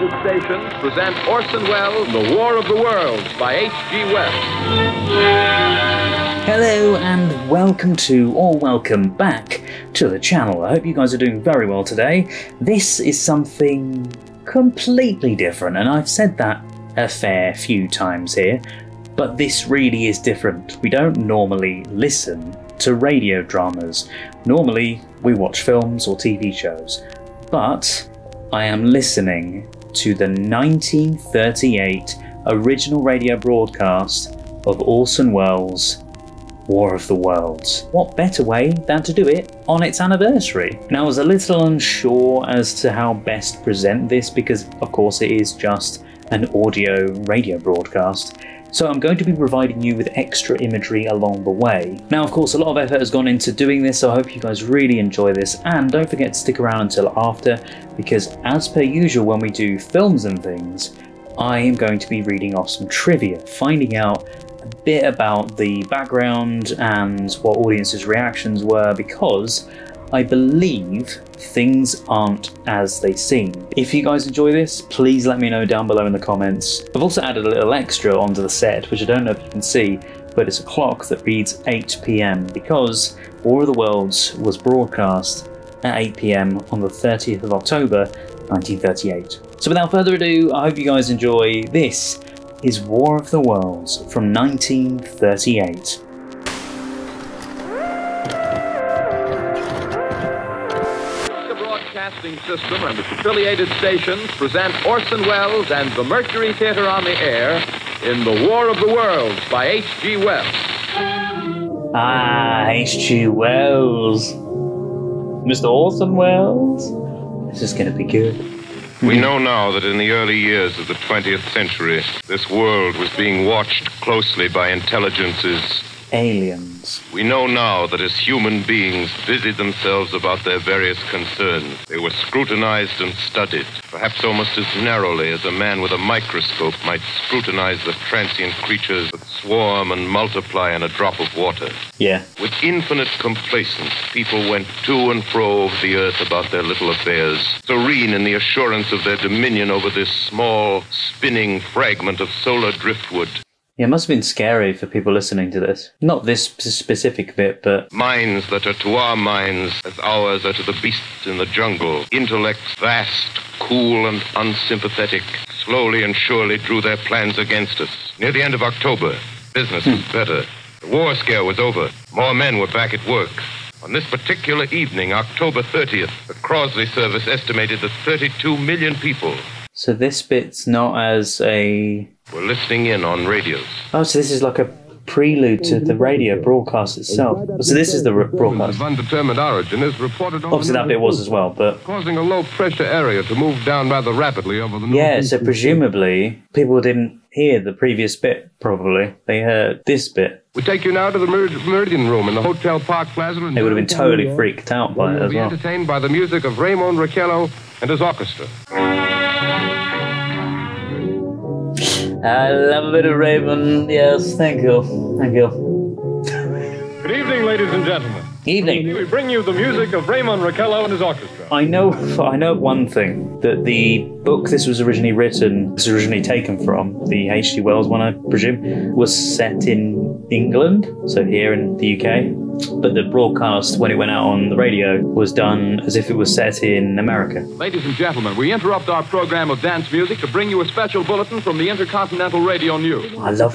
affiliated stations present Orson Welles' The War of the Worlds by H.G. Wells. Hello and welcome back to the channel. I hope you guys are doing very well today. This is something completely different, and I've said that a fair few times here, but this really is different. We don't normally listen to radio dramas. Normally we watch films or TV shows, but I am listening to the 1938 original radio broadcast of Orson Welles' War of the Worlds. What better way than to do it on its anniversary? Now, I was a little unsure as to how best to present this because, of course, it is just an audio radio broadcast. So I'm going to be providing you with extra imagery along the way. Now, of course, a lot of effort has gone into doing this, so I hope you guys really enjoy this, and don't forget to stick around until after, because as per usual when we do films and things, I am going to be reading off some trivia, finding out a bit about the background and what audiences' reactions were, because I believe things aren't as they seem. If you guys enjoy this, please let me know down below in the comments. I've also added a little extra onto the set, which I don't know if you can see, but it's a clock that reads 8 PM because War of the Worlds was broadcast at 8 PM on the 30th of October 1938. So without further ado, I hope you guys enjoy. This is War of the Worlds from 1938. Broadcasting system and its affiliated stations present Orson Welles and the Mercury Theatre on the air in The War of the Worlds by H.G. Wells. Ah, H.G. Wells. Mr. Orson Welles. This is going to be good. We know now that in the early years of the 20th century, this world was being watched closely by intelligences. Aliens. We know now that as human beings busied themselves about their various concerns, they were scrutinized and studied, perhaps almost as narrowly as a man with a microscope might scrutinize the transient creatures that swarm and multiply in a drop of water. Yeah. With infinite complacence, people went to and fro over the earth about their little affairs, serene in the assurance of their dominion over this small, spinning fragment of solar driftwood. Yeah, it must have been scary for people listening to this. Not this specific bit, but... Minds that are to our minds as ours are to the beasts in the jungle. Intellects vast, cool, and unsympathetic, slowly and surely drew their plans against us. Near the end of October, business was better. The war scare was over. More men were back at work. On this particular evening, October 30th, the Crosley service estimated that 32 million people... So this bit's not as a... We're listening in on radios. Oh, so this is like a prelude to the radio broadcast itself. So this is the broadcast. Of undetermined origin is reported on obviously that bit was as well, but... causing a low-pressure area to move down rather rapidly over the... Yeah, so presumably people didn't hear the previous bit, probably. They heard this bit. We take you now to the Meridian Room in the Hotel Park Plaza. They would have been totally freaked out by it as well. We'll be entertained by the music of Raymond Raquello and his orchestra. I love a bit of Raven. Yes, thank you. Thank you. Good evening, ladies and gentlemen. Evening. We bring you the music of Raymond Raquello and his orchestra. I know one thing, that the book this was originally taken from, the H.G. Wells one, I presume, was set in England, so here in the UK. But the broadcast, when it went out on the radio, was done as if it was set in America. Ladies and gentlemen, we interrupt our program of dance music to bring you a special bulletin from the Intercontinental Radio News. I love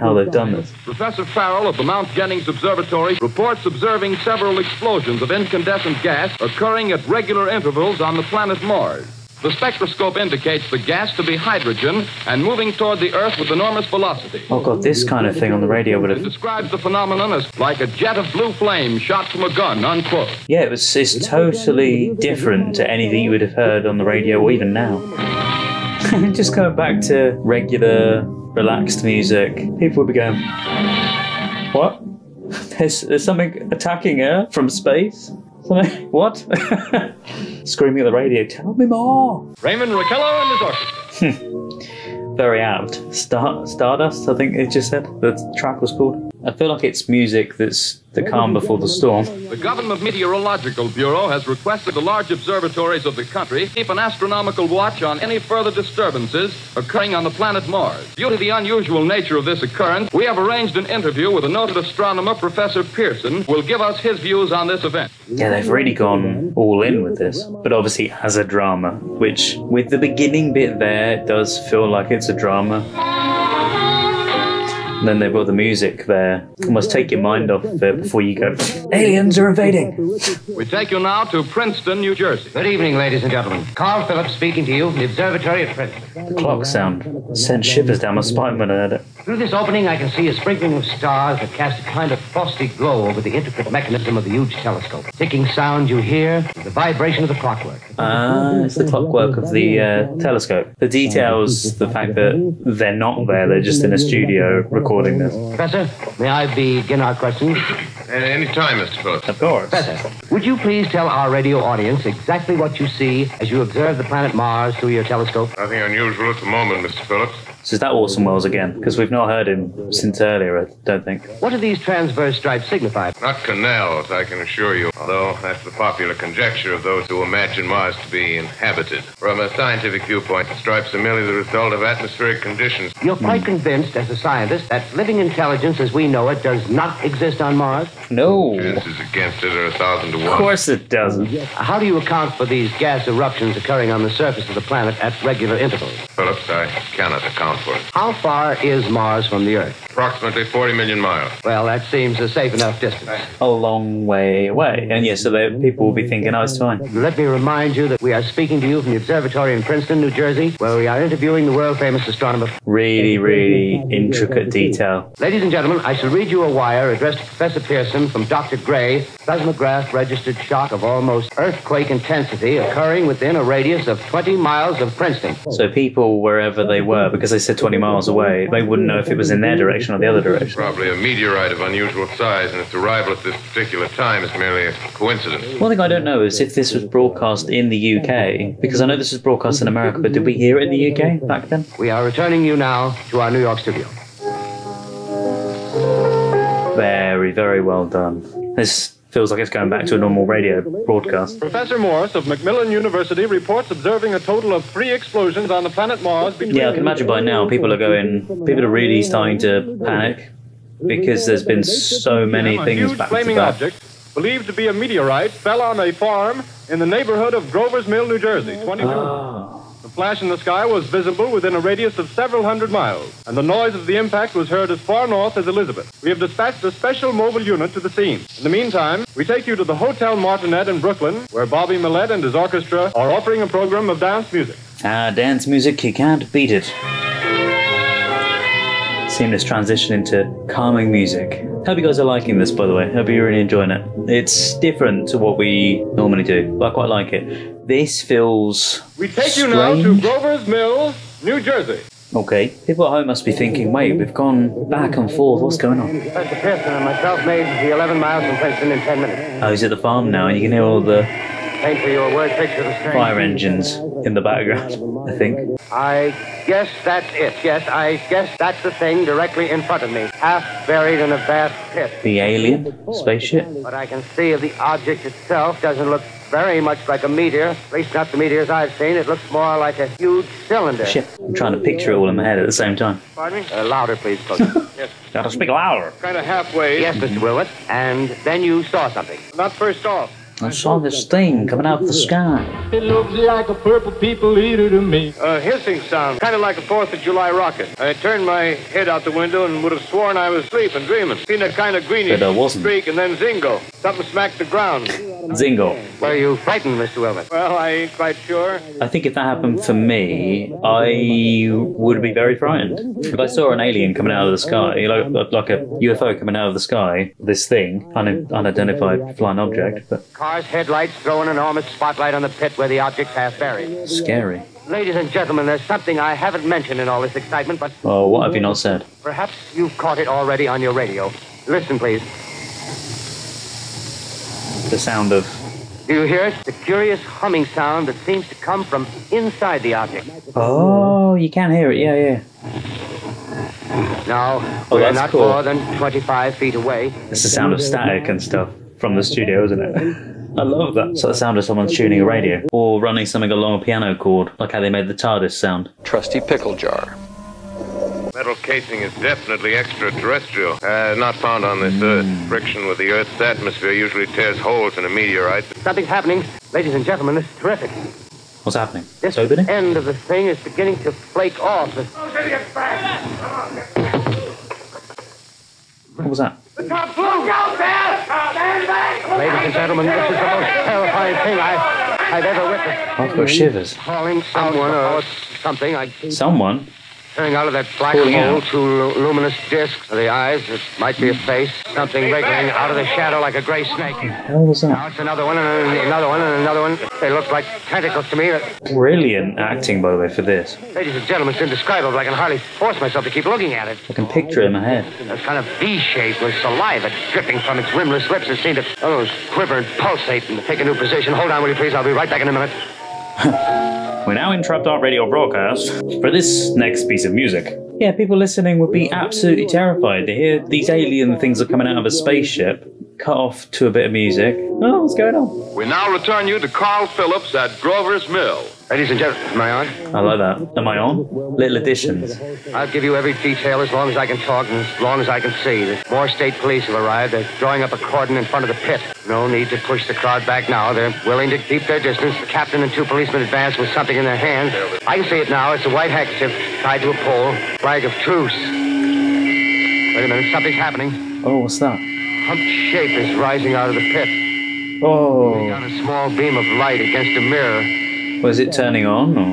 how they've done this. Professor Farrell of the Mount Jennings Observatory reports observing several explosions of incandescent gas occurring at regular intervals on the planet Mars. The spectroscope indicates the gas to be hydrogen and moving toward the Earth with enormous velocity. Oh god, this kind of thing on the radio would It have... describes the phenomenon as like a jet of blue flame shot from a gun, unquote. Yeah, it's totally different to anything you would have heard on the radio or even now. Just going back to regular, relaxed music, people would be going, what? There's something attacking Earth from space? Something? What? Screaming at the radio, tell me more! Raymond Raquello and his orchestra. Very apt. Stardust, I think it just said the track was called. I feel like it's music that's the calm before the storm. The Government Meteorological Bureau has requested the large observatories of the country keep an astronomical watch on any further disturbances occurring on the planet Mars. Due to the unusual nature of this occurrence, we have arranged an interview with a noted astronomer, Professor Pearson, who will give us his views on this event. Yeah, they've really gone all in with this, but obviously as a drama, which with the beginning bit there does feel like it's a drama. And then they've got the music there. Almost take your mind off of it before you go, aliens are invading. We take you now to Princeton, New Jersey. Good evening, ladies and gentlemen. Carl Phillips speaking to you from the observatory at Princeton. The clock sound sent shivers down my spine when I heard it. Through this opening, I can see a sprinkling of stars that cast a kind of frosty glow over the intricate mechanism of the huge telescope. Ticking sound you hear, the vibration of the clockwork. It's the clockwork of the telescope. The details, the fact that they're not there, they're just in a studio recording this. Professor, may I begin our questions? Any time, Mr. Phillips. Of course. Professor, would you please tell our radio audience exactly what you see as you observe the planet Mars through your telescope? Nothing unusual at the moment, Mr. Phillips. So is that Orson Welles again? Because we've not heard him since earlier, I don't think. What do these transverse stripes signify? Not canals, I can assure you, although that's the popular conjecture of those who imagine Mars to be inhabited. From a scientific viewpoint, the stripes are merely the result of atmospheric conditions. You're quite convinced, as a scientist, that living intelligence as we know it does not exist on Mars? No. Chances against it are 1,000 to 1. Of course it doesn't. How do you account for these gas eruptions occurring on the surface of the planet at regular intervals? Phillips, I cannot account for it. How far is Mars from the Earth? Approximately 40 million miles. Well, that seems a safe enough distance. A long way away. And yes, so people will be thinking, oh, it's fine. Let me remind you that we are speaking to you from the observatory in Princeton, New Jersey, where we are interviewing the world-famous astronomer. Really, really intricate detail. Ladies and gentlemen, I shall read you a wire addressed to Professor Pearson from Dr. Gray, seismograph registered shock of almost earthquake intensity occurring within a radius of 20 miles of Princeton. So people, wherever they were, because they said 20 miles away, they wouldn't know if it was in their direction or the other direction. Probably a meteorite of unusual size, and its arrival at this particular time is merely a coincidence. One thing I don't know is if this was broadcast in the UK, because I know this was broadcast in America, but did we hear it in the UK back then? We are returning you now to our New York studio. Very, very well done. This feels like it's going back to a normal radio broadcast. Professor Morse of Macmillan University reports observing a total of 3 explosions on the planet Mars between... Yeah, I can imagine by now people are really starting to panic because there's been so many things back to flaming back. object, believed to be a meteorite, fell on a farm in the neighborhood of Grover's Mill, New Jersey, 22. The flash in the sky was visible within a radius of several hundred miles, and the noise of the impact was heard as far north as Elizabeth. We have dispatched a special mobile unit to the scene. In the meantime, we take you to the Hotel Martinet in Brooklyn, where Bobby Millett and his orchestra are offering a program of dance music. Dance music, you can't beat it. Seamless transition into calming music. Hope you guys are liking this, by the way. Hope you're really enjoying it. It's different to what we normally do, but I quite like it. This feels We take strange. you now to Grover's Mill, New Jersey. Okay, people at home must be thinking, wait, we've gone back and forth, what's going on? Professor Pearson and myself made the 11 miles from Princeton in 10 minutes. Oh, he's at the farm now, and you can hear all the Paint for your word picture of the strange. fire engines in the background, I think. I guess that's it. Yes, I guess that's the thing directly in front of me, half buried in a vast pit. The alien spaceship? What I can see of the object itself doesn't look very much like a meteor, at least not the meteors I've seen. It looks more like a huge cylinder. Shit, I'm trying to picture it all in my head at the same time. Pardon me? Louder, please, closer. Yes. Gotta speak louder. Kind of halfway. Yes, Mr. Wilmot. And then you saw something. Not first off. I saw this thing coming out of the sky. It looks like a purple people eater to me. A hissing sound, kind of like a 4th of July rocket. I turned my head out the window and would have sworn I was asleep and dreaming. Seen a kind of greenish But I wasn't. streak and then zingo. Something smacked the ground. Zingo. Were you frightened, Mr. Wilmot? Well, I ain't quite sure. I think if that happened for me, I would be very frightened. If I saw an alien coming out of the sky, like a UFO coming out of the sky, this thing, unidentified flying object, but Car's headlights throw an enormous spotlight on the pit where the object's half buried. scary. Ladies and gentlemen, there's something I haven't mentioned in all this excitement, but Oh, what have you not said? perhaps you've caught it already on your radio. Listen, please. The sound of... Do you hear it? The curious humming sound that seems to come from inside the object. Oh, you can hear it, yeah. Now, Oh, we're that's not cool. more than 25 feet away. It's the sound of static and stuff from the studio, isn't it? I love that. It's like the sound of someone tuning a radio or running something along a piano chord, like how they made the TARDIS sound. Trusty pickle jar. Metal casing is definitely extraterrestrial, not found on this Earth. Friction with the Earth's atmosphere usually tears holes in a meteorite. Something's happening. Ladies and gentlemen, this is terrific. What's happening? This Opening? end of the thing is beginning to flake off. What was that? Ladies and gentlemen, this is the most terrifying thing I've ever witnessed. I've got shivers. Calling someone or something. Someone? Turning out of that black Calling hole, out. two luminous discs for the eyes. It might be a face. Something wriggling out of the shadow like a gray snake. What the hell was Now that? it's another one, and another one, and another one. They look like tentacles to me. Brilliant acting, by the way, for this. Ladies and gentlemen, it's indescribable. I can hardly force myself to keep looking at it. I can picture it in my head. A kind of V-shape with saliva dripping from its rimless lips. It seemed to quiver and pulsate and take a new position. Hold on, will you please? I'll be right back in a minute. We now interrupt our radio broadcast for this next piece of music. Yeah, people listening would be absolutely terrified to hear these alien things are coming out of a spaceship, cut off to a bit of music. Oh, what's going on? We now return you to Carl Phillips at Grover's Mill. Ladies and gentlemen, am I on? I like that. Am I on? Little additions. I'll give you every detail as long as I can talk and as long as I can see. The more state police have arrived. They're drawing up a cordon in front of the pit. No need to push the crowd back now. They're willing to keep their distance. The captain and two policemen advance with something in their hands. I can see it now. It's a white handkerchief tied to a pole. Flag of truce. Wait a minute. Something's happening. Oh, what's that? Humped shape is rising out of the pit. Oh. Got a small beam of light against a mirror. Was it turning on, or?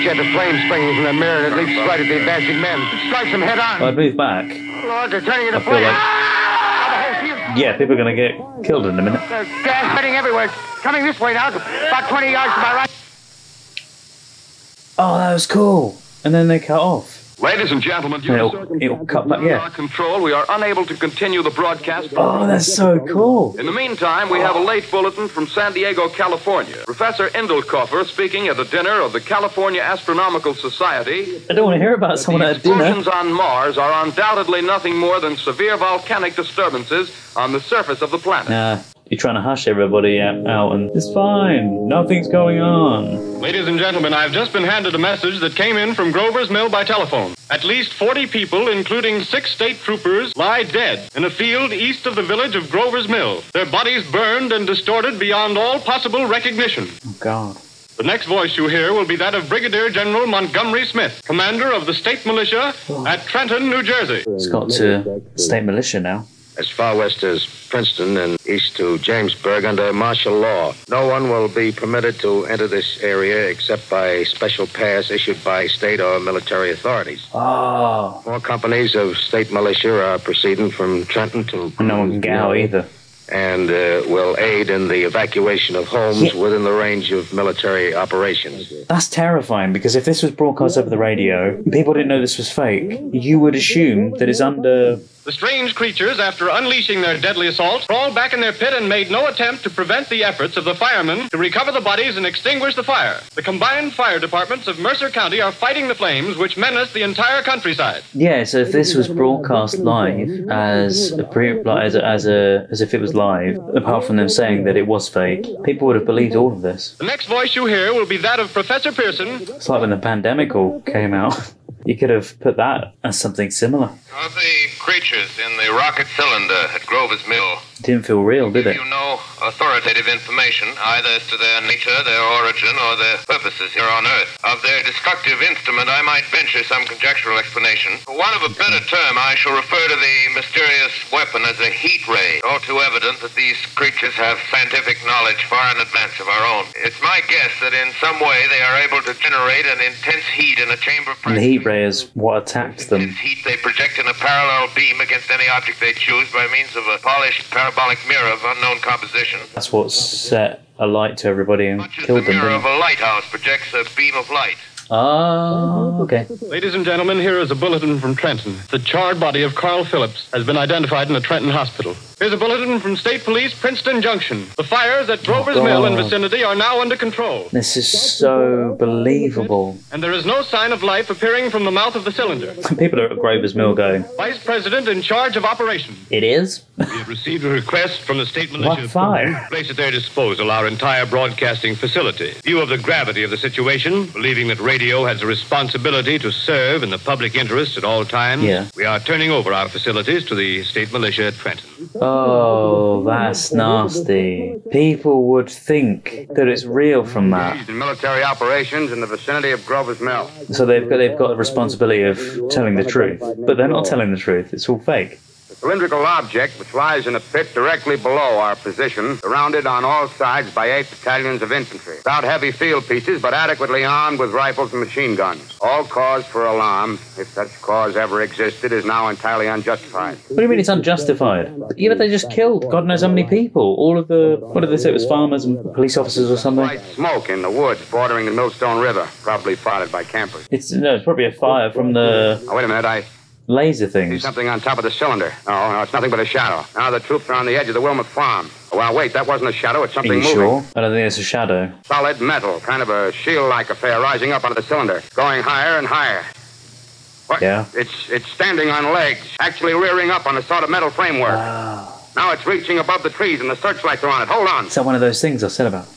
Jet of flame springing from the mirror and it leaps right at the advancing men. Strikes them head on. I'd move back. Lord, they're turning into I feel flame. like- Yeah, people are going to get killed in a minute. There's gas spreading everywhere. It's coming this way now. About 20 yards to my right. Oh, that was cool. And then they cut off. Ladies and gentlemen, due to It'll cut back, circumstances yeah. beyond our control, we are unable to continue the broadcast. Oh, that's so cool. In the meantime, we have a late bulletin from San Diego, California. Professor Indelkoffer speaking at a dinner of the California Astronomical Society. I don't want to hear about someone at a dinner. Explosions on Mars are undoubtedly nothing more than severe volcanic disturbances on the surface of the planet. Nah, you're trying to hush everybody out and it's fine. Nothing's going on. Ladies and gentlemen, I've just been handed a message that came in from Grover's Mill by telephone. At least 40 people, including 6 state troopers, lie dead in a field east of the village of Grover's Mill. Their bodies burned and distorted beyond all possible recognition. Oh, God. The next voice you hear will be that of Brigadier General Montgomery Smith, commander of the state militia at Trenton, New Jersey. It's got to state militia now. As far west as Princeton and east to Jamesburg under martial law. No one will be permitted to enter this area except by special pass issued by state or military authorities. Oh. 4 companies of state militia are proceeding from Trenton to... And no one can get out either. And will aid in the evacuation of homes within the range of military operations. That's terrifying because if this was broadcast over the radio, people didn't know this was fake. You would assume that it's under... The strange creatures, after unleashing their deadly assault, crawled back in their pit and made no attempt to prevent the efforts of the firemen to recover the bodies and extinguish the fire. The combined fire departments of Mercer County are fighting the flames which menace the entire countryside. Yeah, so if this was broadcast live as if it was live, apart from them saying that it was fake, people would have believed all of this. The next voice you hear will be that of Professor Pearson. It's like when the pandemic all came out. You could have put that as something similar. Of the creatures in the rocket cylinder at Grover's Mill, It didn't feel real, did it? you know authoritative information either as to their nature, their origin, or their purposes here on Earth. Of their destructive instrument, I might venture some conjectural explanation. For want of a better term, I shall refer to the mysterious weapon as a heat ray. All too evident that these creatures have scientific knowledge far in advance of our own. It's my guess that in some way they are able to generate an intense heat in a chamber And the heat ray is what attacked them. This heat they project in a parallel beam against any object they choose by means of a polished parabolic mirror of unknown composition. That's what set a light to everybody and Much as the killed them, mirror didn't of it? a lighthouse projects a beam of light. Oh, okay. Ladies and gentlemen, here is a bulletin from Trenton. The charred body of Carl Phillips has been identified in the Trenton Hospital. Here's a bulletin from State Police, Princeton Junction. The fires at Grover's Mill and vicinity are now under control. This is so believable. And there is no sign of life appearing from the mouth of the cylinder. People are at Grover's Mill going, Vice President in charge of operations. it is? We have received a request from the state militia What fire? to place at their disposal our entire broadcasting facility. In view of the gravity of the situation, believing that radio has a responsibility to serve in the public interest at all times, we are turning over our facilities to the state militia at Trenton. Oh, that's nasty. People would think that it's real from that. In military operations in the vicinity of Grover's Mill. So they've got a responsibility of telling the truth. But they're not telling the truth. It's all fake. The cylindrical object, which lies in a pit directly below our position, surrounded on all sides by 8 battalions of infantry, without heavy field pieces, but adequately armed with rifles and machine guns. All cause for alarm, if such cause ever existed, is now entirely unjustified. What do you mean it's unjustified? Yeah, but they just killed God knows how many people. All of the, what did they say, it was farmers and police officers or something? White smoke in the woods bordering the Millstone River, probably spotted by campers. It's probably a fire from the Now, wait a minute, I laser see things. something on top of the cylinder. No, it's nothing but a shadow. Now the troops are on the edge of the Wilmot Farm. Oh, well, wait, that wasn't a shadow, it's Are something you moving. sure? I don't think it's a shadow. Solid metal, kind of a shield-like affair rising up out of the cylinder, going higher and higher. What? Yeah. It's standing on legs, actually rearing up on a sort of metal framework. Wow. Now it's reaching above the trees and the searchlights are on it. Hold on. Is that one of those things I said about?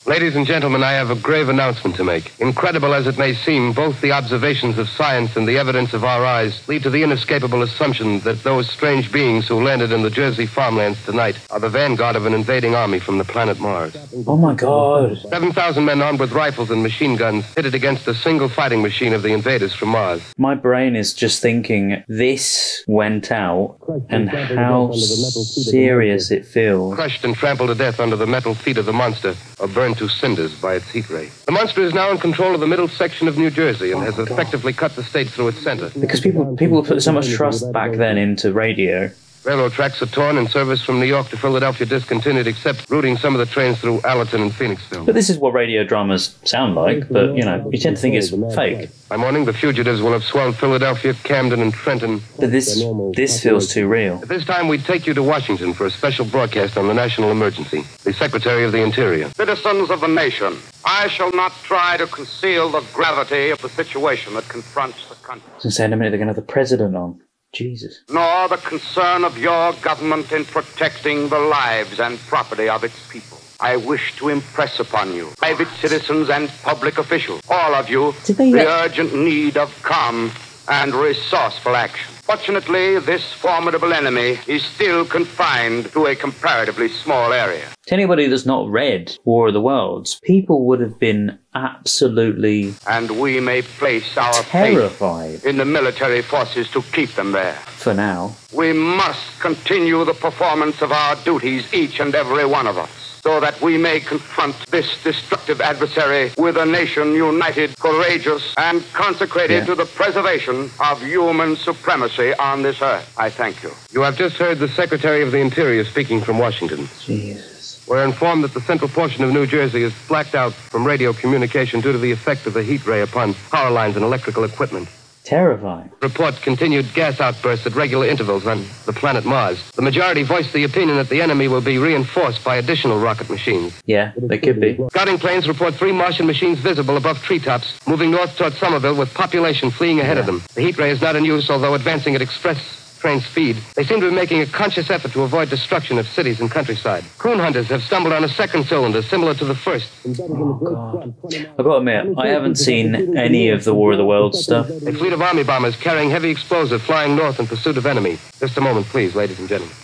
Ladies and gentlemen, I have a grave announcement to make. Incredible as it may seem, both the observations of science and the evidence of our eyes lead to the inescapable assumption that those strange beings who landed in the Jersey farmlands tonight are the vanguard of an invading army from the planet Mars. Oh my God. 7,000 men armed with rifles and machine guns pitted against a single fighting machine of the invaders from Mars. My brain is just thinking this went out and how serious it feels. Crushed and trampled to death under the metal feet of the monster, or burned to cinders by its heat ray. The monster is now in control of the middle section of New Jersey and has effectively cut the state through its center. Because people put so much trust back then into radio. Railroad tracks are torn and service from New York to Philadelphia discontinued, except routing some of the trains through Allerton and Phoenixville. But this is what radio dramas sound like, but, you know, you tend to think it's fake. By morning, the fugitives will have swelled Philadelphia, Camden, and Trenton. But this feels too real. At this time, we take you to Washington for a special broadcast on the national emergency. The Secretary of the Interior. Citizens of the nation, I shall not try to conceal the gravity of the situation that confronts the country. I was going to say in a minute they're going to have the president on. Jesus. Nor the concern of your government in protecting the lives and property of its people. I wish to impress upon you, private citizens and public officials, all of you, the urgent need of calm and resourceful action. Fortunately, this formidable enemy is still confined to a comparatively small area. To anybody that's not read War of the Worlds, people would have been absolutely and we may place our terrified faith in the military forces to keep them there. For now. We must continue the performance of our duties, each and every one of us, so that we may confront this destructive adversary with a nation united, courageous, and consecrated to the preservation of human supremacy on this earth. I thank you. You have just heard the Secretary of the Interior speaking from Washington. Jesus. We're informed that the central portion of New Jersey is blacked out from radio communication due to the effect of the heat ray upon power lines and electrical equipment. Terrifying. Report continued gas outbursts at regular intervals on the planet Mars. The majority voiced the opinion that the enemy will be reinforced by additional rocket machines. Yeah, they could be. Scouting planes report 3 Martian machines visible above treetops, moving north toward Somerville with population fleeing ahead of them. The heat ray is not in use, although advancing at express train speed. They seem to be making a conscious effort to avoid destruction of cities and countryside. Coon hunters have stumbled on a second cylinder similar to the first. Oh, God. I've got to admit, I haven't seen any of the War of the Worlds stuff. A fleet of army bombers carrying heavy explosive flying north in pursuit of enemy. Just a moment, please, ladies and gentlemen.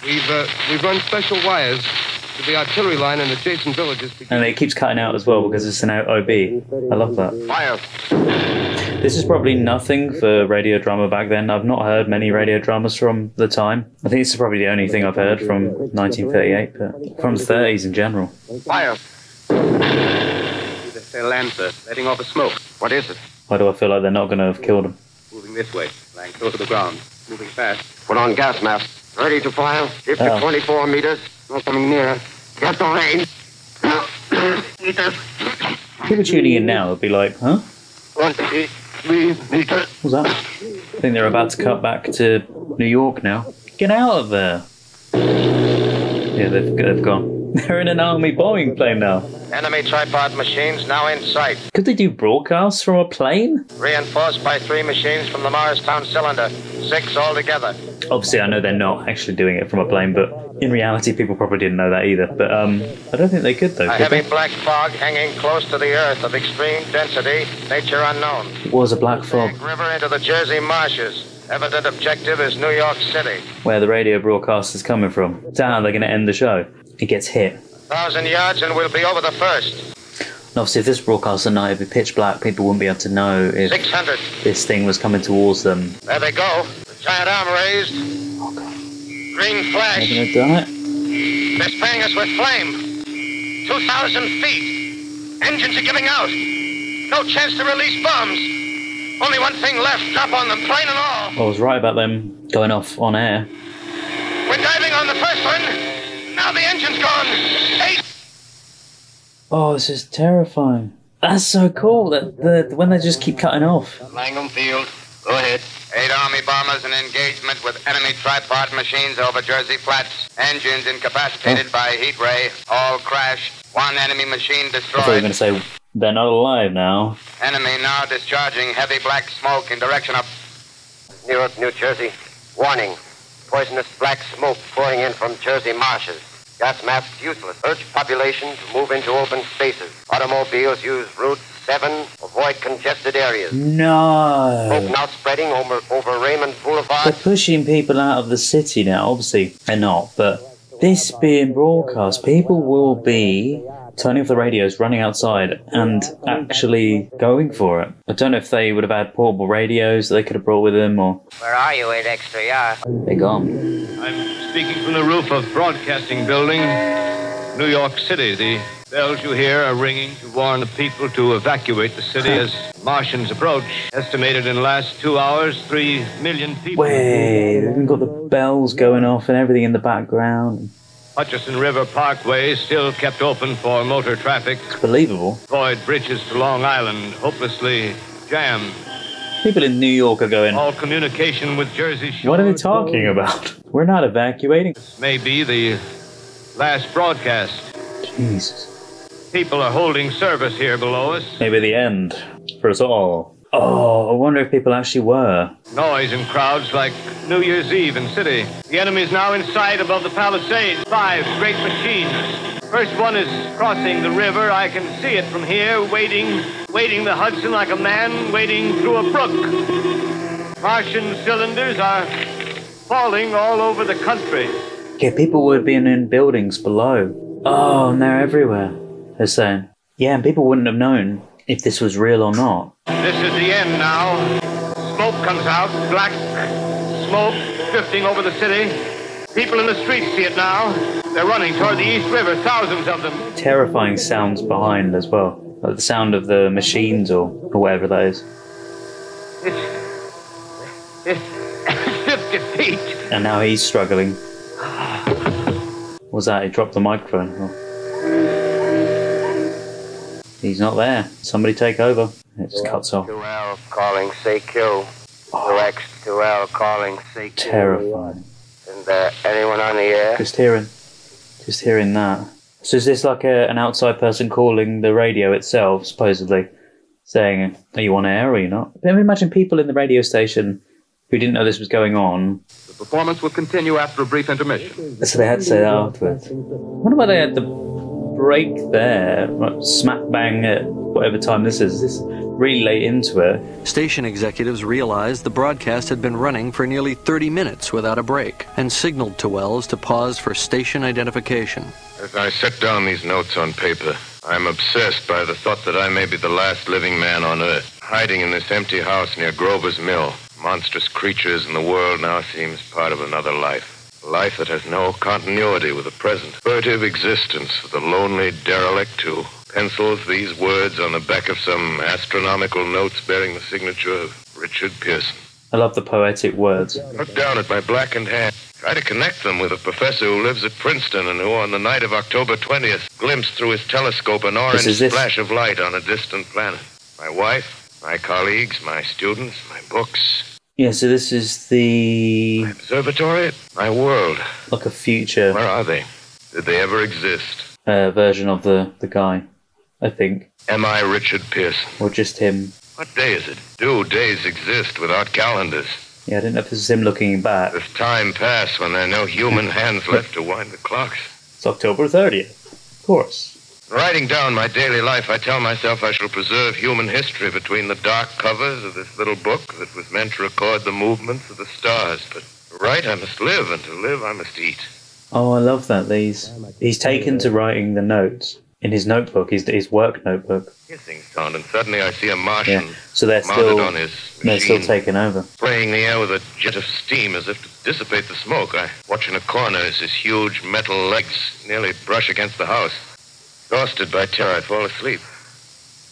We've run special wires to the artillery line in adjacent villages. And it keeps cutting out as well because it's an OB. I love that. Fire. This is probably nothing for radio drama back then. I've not heard many radio dramas from the time. I think this is probably the only thing I've heard from 1938, but from the 30s in general. Fire. The Lancer, letting off a smoke. What is it? Why do I feel like they're not going to have killed him? Moving this way, lying close to the ground. Moving fast. Put on gas mask. Ready to fire. Get to 24 meters. No coming nearer. Get the range. Meters. People tuning in now would be like, huh? 1, 2, 3 meters. What's that? I think they're about to cut back to New York now. Get out of there. Yeah, they've gone. They're in an army bombing plane now. Enemy tripod machines now in sight. Could they do broadcasts from a plane? Reinforced by 3 machines from the Morristown cylinder. 6 altogether. Obviously, I know they're not actually doing it from a plane, but in reality, people probably didn't know that either. But I don't think they could, though. A heavy black fog hanging close to the earth of extreme density, nature unknown. It was a black fog. River into the Jersey marshes. Evident objective is New York City. Where the radio broadcast is coming from. Is that how they're going to end the show? It gets hit. 1,000 yards and we'll be over the first. And obviously, if this broadcast at night would be pitch black, people wouldn't be able to know if 600. this thing was coming towards them. There they go. The giant arm raised. Okay. Green flash. They're going to done it. They're spraying us with flame. 2,000 feet. Engines are giving out. No chance to release bombs. Only one thing left. Drop on them, plane and all. I was right about them going off on air. We're diving on the first one. Now the engine's gone. 8. Oh, this is terrifying. That's so cool that when they just keep cutting off. Langham Field. Go ahead. 8 Army bombers in engagement with enemy tripod machines over Jersey Flats. Engines incapacitated by heat ray. All crashed. 1 enemy machine I thought you were destroyed. going to say they're not alive now. Enemy now discharging heavy black smoke in direction of Newark, New Jersey. Warning. Poisonous black smoke pouring in from Jersey marshes. Gas masks useless. Urge population to move into open spaces. Automobiles use Route 7. Avoid congested areas. No. Smoke now spreading over Raymond They're Boulevard. pushing people out of the city now. Obviously, they're not, but this being broadcast, people will be turning off the radios, running outside, and actually going for it. I don't know if they would have had portable radios that they could have brought with them, or... Where are you, 8 Extra? Yeah. They're gone. I'm speaking from the roof of Broadcasting Building, New York City. The bells you hear are ringing to warn the people to evacuate the city as Martians approach. Estimated in the last 2 hours, 3 million people. Wait, they've even got the bells going off and everything in the background. Hutchison River Parkway still kept open for motor traffic. It's believable. Floyd bridges to Long Island hopelessly jammed. People in New York are going, All communication with Jersey Shore. what are they talking about? We're not evacuating. This may be the last broadcast. Jesus. People are holding service here below us. Maybe the end for us all. Oh, I wonder if people actually were. Noise in crowds like New Year's Eve in city. The enemy is now in sight above the Palisades. 5 great machines. First one is crossing the river. I can see it from here, wading the Hudson like a man wading through a brook. Martian cylinders are falling all over the country. Yeah, people would have been in buildings below. Oh, and they're everywhere, they're saying. Yeah, and people wouldn't have known if this was real or not. This is the end now. Smoke comes out, black smoke drifting over the city. People in the streets see it now. They're running toward the East River, thousands of them. Terrifying sounds behind as well. Like the sound of the machines or whatever that is. It's 50 feet. And now he's struggling. What was that? He dropped the microphone. Oh. He's not there. Somebody take over. It just cuts off. 2L calling CQ. 2X, 2L calling CQ. Terrifying. Is there anyone on the air? Just hearing that. So is this like an outside person calling the radio itself, supposedly, saying, are you on air or are you not? But imagine people in the radio station who didn't know this was going on. The performance will continue after a brief intermission. So they had to say that afterwards. I wonder why they had the break there, smack bang at whatever time this is. This really late into it. Station executives realized the broadcast had been running for nearly 30 minutes without a break and signaled to Wells to pause for station identification. As I set down these notes on paper, I'm obsessed by the thought that I may be the last living man on Earth, hiding in this empty house near Grover's Mill. Monstrous creatures in the world now seems part of another life. A life that has no continuity with the present. Furtive existence of the lonely derelict who pencils these words on the back of some astronomical notes bearing the signature of Richard Pearson. I love the poetic words. Look down at my blackened hand. Try to connect them with a professor who lives at Princeton and who, on the night of October 20th, glimpsed through his telescope an orange splash of light on a distant planet. My wife, my colleagues, my students, my books. Yeah, so this is the... My observatory, my world. Like a future... Where are they? Did they ever exist? Version of the guy, I think. Am I Richard Pearson? Or just him. What day is it? Do days exist without calendars? Yeah, I didn't know if this is him looking back. Does time pass when there are no human hands left to wind the clocks? It's October 30th. Of course. Writing down my daily life, I tell myself I shall preserve human history between the dark covers of this little book that was meant to record the movements of the stars. But to write, I must live, and to live, I must eat. Oh, I love that. He's taken to writing the notes in his notebook, his work notebook. Hissing sound, and suddenly I see a Martian so they're mounted they're still taking over. Spraying the air with a jet of steam as if to dissipate the smoke. I watch in a corner as his huge metal legs nearly brush against the house. Exhausted by terror, I fall asleep.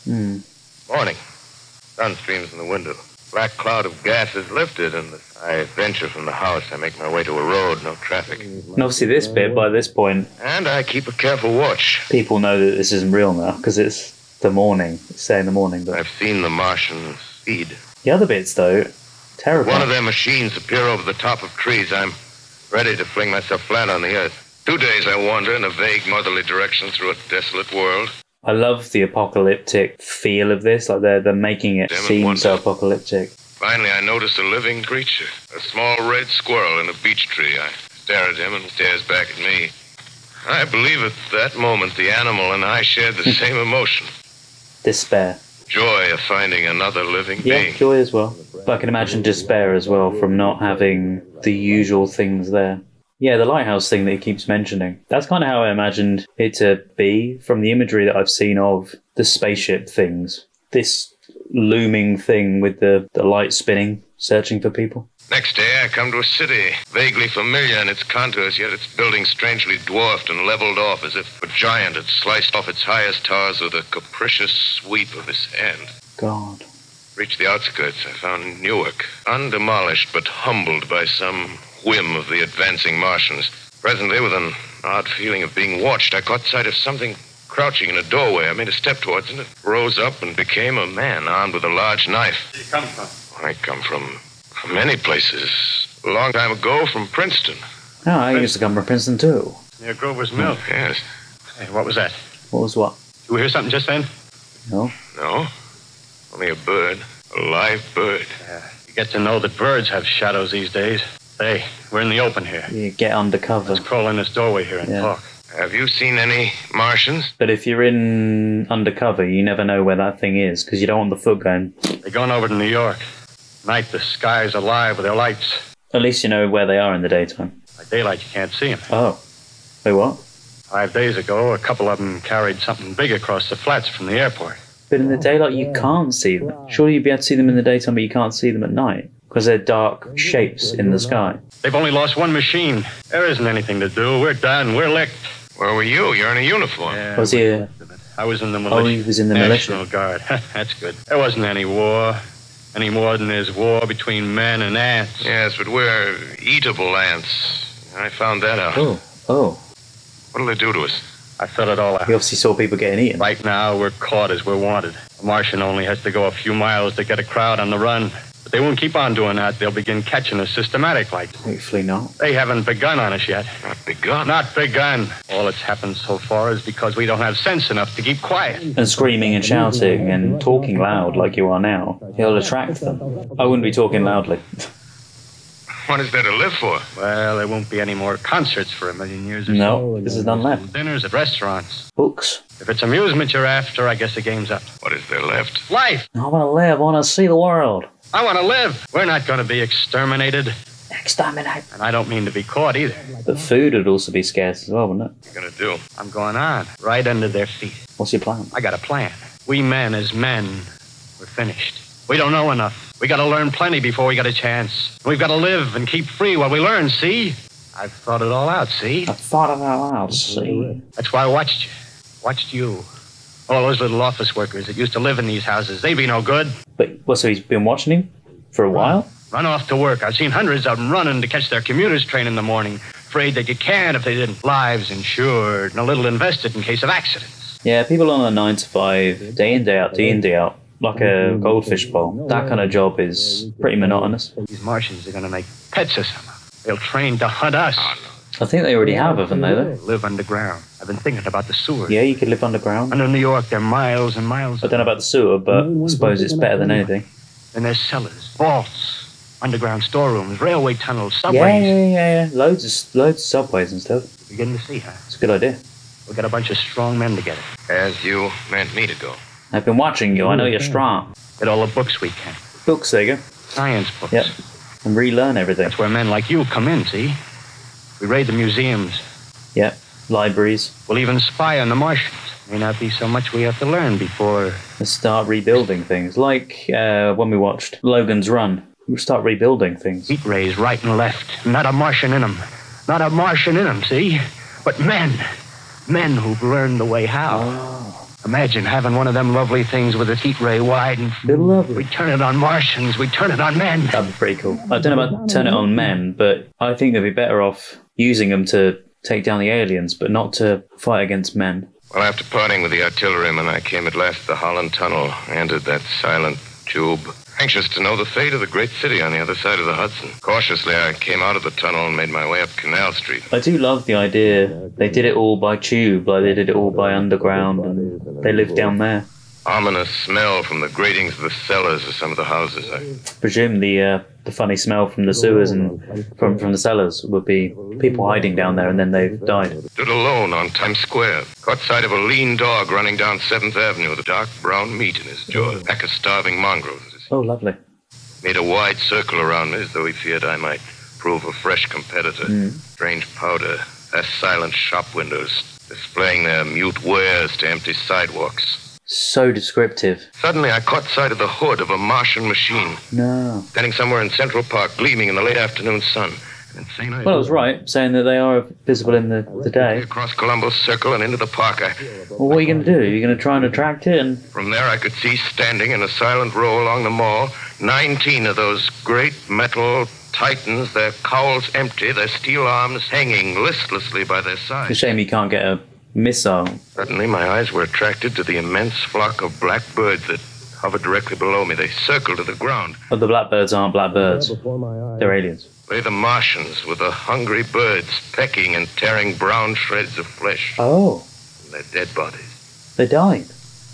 Morning. Sun streams in the window. Black cloud of gas is lifted, and I venture from the house. I make my way to a road, no traffic. And obviously this bit, by this point... And I keep a careful watch. People know that this isn't real now, because it's the morning. It's say in the morning, but... I've seen the Martians feed. The other bits, though, terrifying. One of their machines appear over the top of trees. I'm ready to fling myself flat on the earth. 2 days I wander in a vague northerly direction through a desolate world. I love the apocalyptic feel of this, like they're making it seem so apocalyptic. Finally, I notice a living creature, a small red squirrel in a beech tree. I stare at him and he stares back at me. I believe at that moment the animal and I shared the same emotion. Despair. Joy of finding another living being. Yeah, joy as well. But I can imagine despair as well from not having the usual things there. Yeah, the lighthouse thing that he keeps mentioning. That's kind of how I imagined it to be from the imagery that I've seen of the spaceship things. This looming thing with the light spinning, searching for people. Next day, I come to a city, vaguely familiar in its contours, yet its buildings strangely dwarfed and leveled off as if a giant had sliced off its highest towers with a capricious sweep of his hand. God. Reached the outskirts, I found Newark, undemolished but humbled by some whim of the advancing Martians. Presently, with an odd feeling of being watched, I caught sight of something crouching in a doorway. I made a step towards it, and it rose up and became a man armed with a large knife. Where do you come from? I come from many places. A long time ago, from Princeton. Oh, I used to come from Princeton too. Near Grover's Mill. Yes. Hey, what was that? What was what? Did we hear something just then? No. No. Only a bird. A live bird. You get to know that birds have shadows these days. Hey, we're in the open here. You get undercover. Let's crawl in this doorway here and talk. Have you seen any Martians? But if you're in undercover, you never know where that thing is, because you don't want the foot going. They're going over to New York. Night, the sky's alive with their lights. At least you know where they are in the daytime. By daylight, you can't see them. Oh. Wait, what? 5 days ago, a couple of them carried something big across the flats from the airport. But in the daylight, you can't see them. Surely you'd be able to see them in the daytime, but you can't see them at night, because they're dark shapes in the sky. They've only lost one machine. There isn't anything to do. We're done. We're licked. Where were you? You're in a uniform. Yeah, Was he a... I was in the militia. Oh, he was in the National militia. Guard. That's good. There wasn't any war. Any more than there's war between men and ants. Yes, but we're eatable ants. I found that out. Oh. What'll they do to us? I thought it all out. You obviously saw people getting eaten. Right now, we're caught as we're wanted. A Martian only has to go a few miles to get a crowd on the run. But they won't keep on doing that. They'll begin catching us systematic like. Hopefully not. They haven't begun on us yet. Not begun? Not begun. All that's happened so far is because we don't have sense enough to keep quiet. And screaming and shouting and talking loud like you are now, he'll attract them. I wouldn't be talking loudly. What is there to live for? Well, there won't be any more concerts for a million years or so. No, this is none left. Dinners at restaurants. Books. If it's amusement you're after, I guess the game's up. What is there left? Life! I want to live. I want to see the world. I want to live. We're not going to be exterminated. Exterminate. And I don't mean to be caught either. But food would also be scarce as well, wouldn't it? What are you going to do? I'm going on, right under their feet. What's your plan? I got a plan. We men, as men, we're finished. We don't know enough. We got to learn plenty before we got a chance. We've got to live and keep free while we learn, see? I've thought it all out, see? I thought it out loud, see? That's why I watched you. Watched you. All those little office workers that used to live in these houses, they be no good. But, so he's been watching him for a while? Run off to work. I've seen hundreds of them running to catch their commuter's train in the morning, afraid that you can't if they didn't. Lives insured and a little invested in case of accidents. Yeah, people on a 9 to 5, day in, day out, day in, day out, like a goldfish bowl. That kind of job is pretty monotonous. These Martians are going to make pets of some. They'll train to hunt us. I think they already have, haven't they, though? Live underground. I've been thinking about the sewer. Yeah, you could live underground. Under New York, they're miles and miles. I don't know about the sewer, but I suppose it's better than anything. And there's cellars, vaults, underground storerooms, railway tunnels, subways. Yeah. Loads of subways and stuff. You're beginning to see, huh? It's a good idea. We'll get a bunch of strong men together. As you meant me to go. I've been watching you. I know you're strong. Get all the books we can. Books, there you go. Science books. Yep. And relearn everything. That's where men like you come in, see? We raid the museums. Yep. Libraries. We'll even spy on the Martians. May not be so much we have to learn before... Let's start rebuilding things. Like when we watched Logan's Run. We'll start rebuilding things. Heat rays right and left. Not a Martian in them. Not a Martian in them, see? But men. Men who've learned the way how. Oh. Imagine having one of them lovely things with its heat ray wide and... They're lovely. We turn it on Martians. We turn it on men. That'd be pretty cool. I don't know about turn it on men, but I think they'd be better off using them to take down the aliens, but not to fight against men. Well, after parting with the artilleryman, I came at last to the Holland Tunnel, entered that silent tube, anxious to know the fate of the great city on the other side of the Hudson. Cautiously, I came out of the tunnel and made my way up Canal Street. I do love the idea they did it all by tube, like they did it all by underground, and they lived down there. Ominous smell from the gratings of the cellars of some of the houses. I presume the funny smell from the sewers and from the cellars would be people hiding down there and then they've died. Stood alone on Times Square. Caught sight of a lean dog running down 7th Avenue with a dark brown meat in his jaws. A pack of starving mongrels. Oh, lovely. Made a wide circle around me as though he feared I might prove a fresh competitor. Strange powder. Their silent shop windows displaying their mute wares to empty sidewalks. So descriptive. Suddenly, I caught sight of the hood of a Martian machine. No. Standing somewhere in Central Park, gleaming in the late afternoon sun. Well, I was right, saying that they are visible in the day. Across Columbus Circle and into the park, Well, what are you going to do? Are you going to try and attract it? And from there, I could see standing in a silent row along the mall 19 of those great metal titans, their cowls empty, their steel arms hanging listlessly by their sides. It's a shame you can't get a missile. Suddenly, my eyes were attracted to the immense flock of black birds that hovered directly below me. They circled to the ground. But the blackbirds aren't blackbirds. They're aliens. Lay the Martians with the hungry birds pecking and tearing brown shreds of flesh. Oh. And their dead bodies. They died.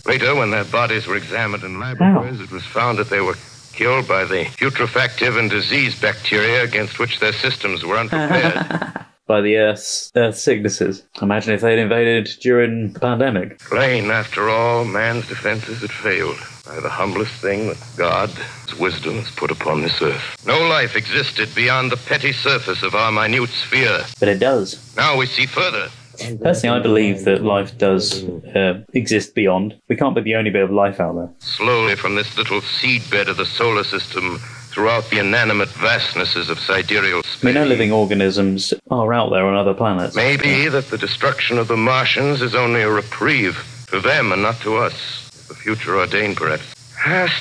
Later, when their bodies were examined in laboratories, it was found that they were killed by the putrefactive and disease bacteria against which their systems were unprepared. By the Earth's sicknesses. Imagine if they'd invaded during the pandemic. Plain, after all, man's defenses had failed. By the humblest thing that God, His wisdom, has put upon this earth. No life existed beyond the petty surface of our minute sphere. But it does. Now we see further. Personally, I believe that life does exist beyond. We can't be the only bit of life out there. Slowly from this little seedbed of the solar system throughout the inanimate vastnesses of sidereal space. We know living organisms are out there on other planets. Maybe that the destruction of the Martians is only a reprieve to them and not to us. The future ordained, perhaps.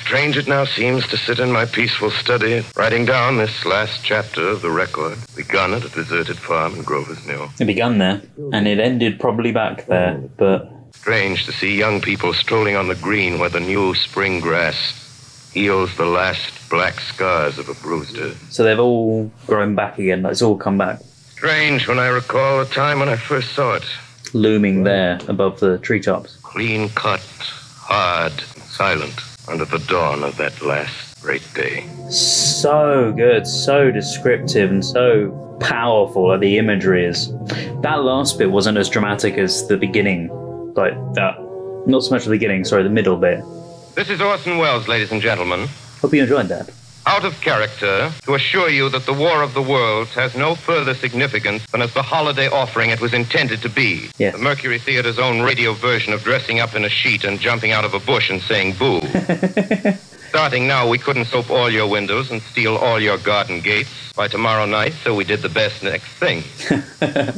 Strange it now seems to sit in my peaceful study, writing down this last chapter of the record, begun at a deserted farm in Grover's Mill. It begun there, and it ended probably back there, but... Strange to see young people strolling on the green where the new spring grass heals the last black scars of a bruised earth. So they've all grown back again, it's all come back. Strange when I recall the time when I first saw it. Looming there above the treetops. Clean cut, hard, silent, under the dawn of that last great day. So good, so descriptive and so powerful like the imagery is. That last bit wasn't as dramatic as the beginning. Like that. Not so much the beginning, sorry, the middle bit. This is Orson Welles, ladies and gentlemen. Hope you enjoyed that. Out of character, to assure you that the War of the Worlds has no further significance than as the holiday offering it was intended to be. Yes. The Mercury Theater's own radio version of dressing up in a sheet and jumping out of a bush and saying boo. Starting now, we couldn't soap all your windows and steal all your garden gates by tomorrow night, so we did the best next thing.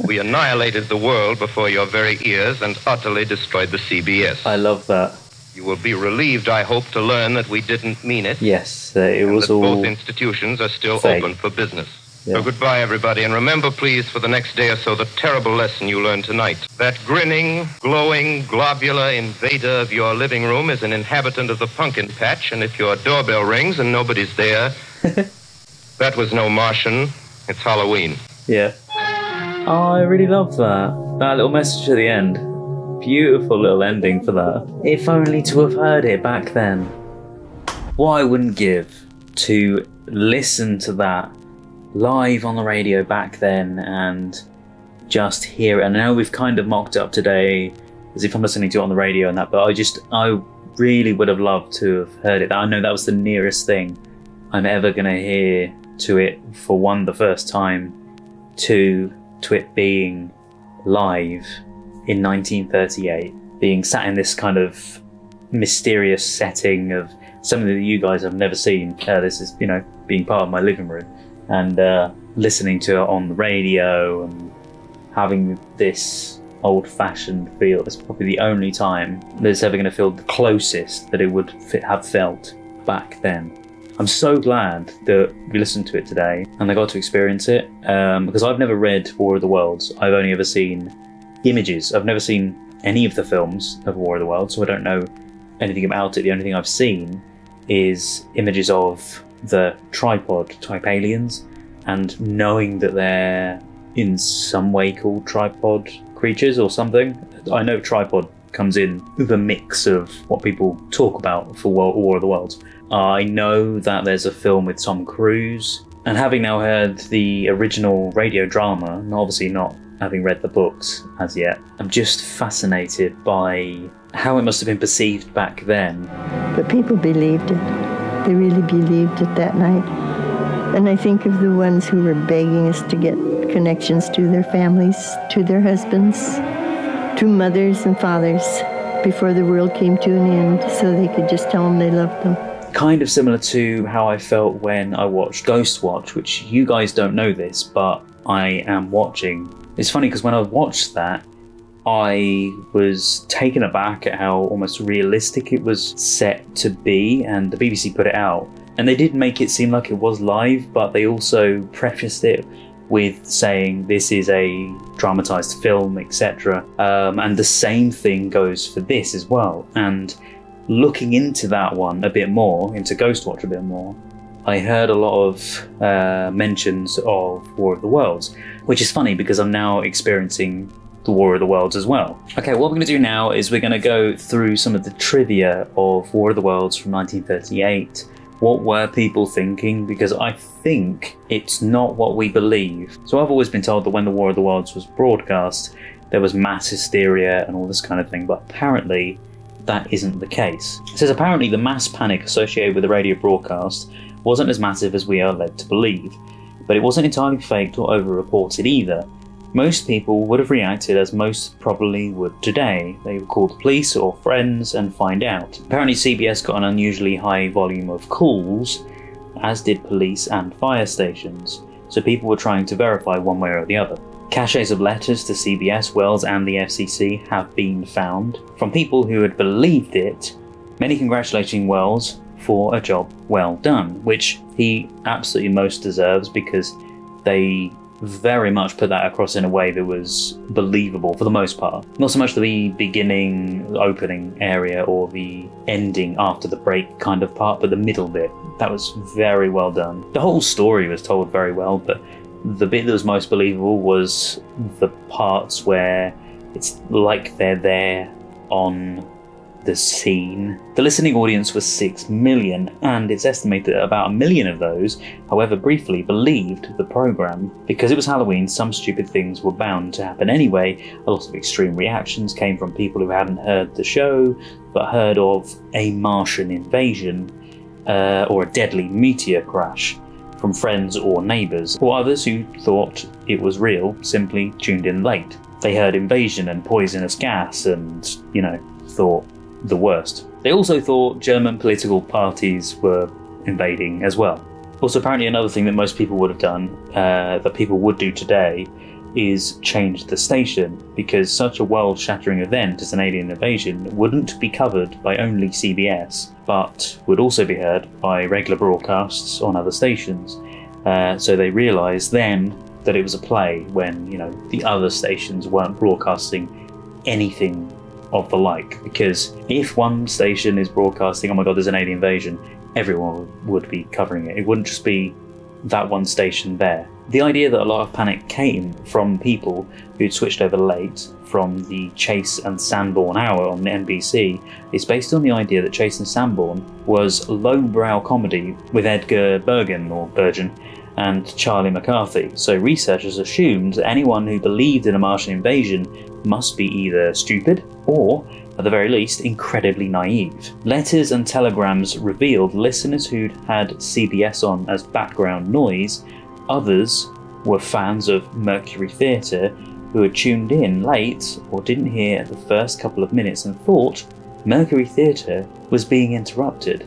We annihilated the world before your very ears and utterly destroyed the CBS. I love that. You will be relieved, I hope, to learn that we didn't mean it. Yes, it was that all both institutions are still fake. open for business. Yeah. So goodbye, everybody, and remember, please, for the next day or so, the terrible lesson you learned tonight. That grinning, glowing, globular invader of your living room is an inhabitant of the pumpkin patch, and if your doorbell rings and nobody's there, that was no Martian. It's Halloween. Yeah. Oh, I really love that. That little message at the end. Beautiful little ending for that. If only to have heard it back then. What I wouldn't give to listen to that live on the radio back then and just hear it. And I know we've kind of mocked it up today as if I'm listening to it on the radio and that, but I really would have loved to have heard it. I know that was the nearest thing I'm ever going to hear to it, for one, the first time, two, to it being live in 1938, being sat in this kind of mysterious setting of something that you guys have never seen. This is, being part of my living room and listening to it on the radio and having this old-fashioned feel. It's probably the only time that it's ever going to feel the closest that it would have felt back then. I'm so glad that we listened to it today and I got to experience it, because I've never read War of the Worlds. I've only ever seen images. I've never seen any of the films of War of the Worlds, so I don't know anything about it. The only thing I've seen is images of the tripod type aliens, and knowing that they're in some way called tripod creatures or something. I know tripod comes in the mix of what people talk about for War of the Worlds. I know that there's a film with Tom Cruise, and having now heard the original radio drama, and obviously not having read the books as yet, I'm just fascinated by how it must have been perceived back then. But people believed it. They really believed it that night. And I think of the ones who were begging us to get connections to their families, to their husbands, to mothers and fathers before the world came to an end, so they could just tell them they loved them. Kind of similar to how I felt when I watched Ghost Watch, which you guys don't know this, but I am watching. It's funny because when I watched that, I was taken aback at how almost realistic it was set to be, and the BBC put it out. And they did make it seem like it was live, but they also prefaced it with saying this is a dramatised film, etc. And the same thing goes for this as well. And looking into that one a bit more, into Ghost Watch a bit more, I heard a lot of mentions of War of the Worlds, which is funny because I'm now experiencing the War of the Worlds as well. Okay, what we're going to do now is we're going to go through some of the trivia of War of the Worlds from 1938. What were people thinking? Because I think it's not what we believe. So I've always been told that when the War of the Worlds was broadcast, there was mass hysteria and all this kind of thing, but apparently that isn't the case. It says apparently the mass panic associated with the radio broadcast wasn't as massive as we are led to believe, but it wasn't entirely faked or over-reported either. Most people would have reacted as most probably would today. They would call the police or friends and find out. Apparently CBS got an unusually high volume of calls, as did police and fire stations, so people were trying to verify one way or the other. Caches of letters to CBS, Wells and the FCC have been found from people who had believed it, many congratulating Wells for a job well done, which he absolutely most deserves because they very much put that across in a way that was believable for the most part. Not so much the beginning, opening area or the ending after the break kind of part, but the middle bit. That was very well done. The whole story was told very well, but the bit that was most believable was the parts where it's like they're there on the scene. The listening audience was 6 million, and it's estimated that about 1 million of those, however briefly, believed the programme. Because it was Halloween, some stupid things were bound to happen anyway. A lot of extreme reactions came from people who hadn't heard the show, but heard of a Martian invasion, or a deadly meteor crash, from friends or neighbours, or others who thought it was real, simply tuned in late. They heard invasion and poisonous gas and, thought the worst. They also thought German political parties were invading as well. Also, apparently another thing that most people would have done, that people would do today, is change the station, because such a world-shattering event as an alien invasion wouldn't be covered by only CBS, but would also be heard by regular broadcasts on other stations. So they realised then that it was a play when, the other stations weren't broadcasting anything of the like. Because if one station is broadcasting, oh my god, there's an alien invasion, everyone would be covering it. It wouldn't just be that one station there. The idea that a lot of panic came from people who'd switched over late from the Chase and Sanborn hour on the NBC is based on the idea that Chase and Sanborn was lowbrow comedy with Edgar Bergen and Charlie McCarthy. So researchers assumed that anyone who believed in a Martian invasion must be either stupid or, at the very least, incredibly naive. Letters and telegrams revealed listeners who'd had CBS on as background noise. Others were fans of Mercury Theatre who had tuned in late or didn't hear the first couple of minutes and thought Mercury Theatre was being interrupted.